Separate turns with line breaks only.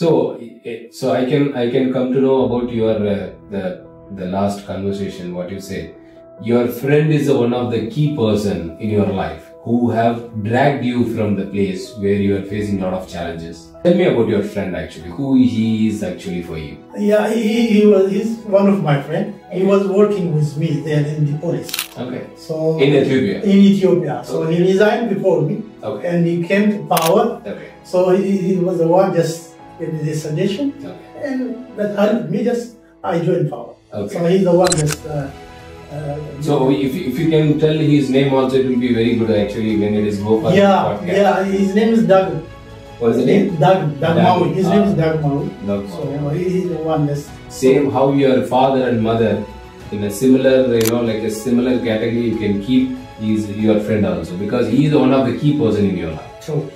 So I can come to know about your the last conversation. What you said, your friend is one of the key person in your life who have dragged you from the place where you are facing a lot of challenges. Tell me about your friend actually. Who he is actually for you?
Yeah, he's one of my friends. He was working with me there in the police.
Okay.
So
in Ethiopia.
In Ethiopia. So
Okay.
he resigned before me.
Okay.
And he came to power.
Okay.
So he was the one just gave me this suggestion.
Okay.
And that helped me I joined power.
Okay.
So he's the one just.
So if you can tell his name also, it will be very good actually when it is Gopal.
Yeah, his name is Doug.
What is the name?
Doug Maui. His name is Doug Maui.
Doug
So
Maui.
he's the one that's.
Same how your father and mother in a similar, like a similar category you can keep, he's your friend also because he is one of the key person in your life.
True.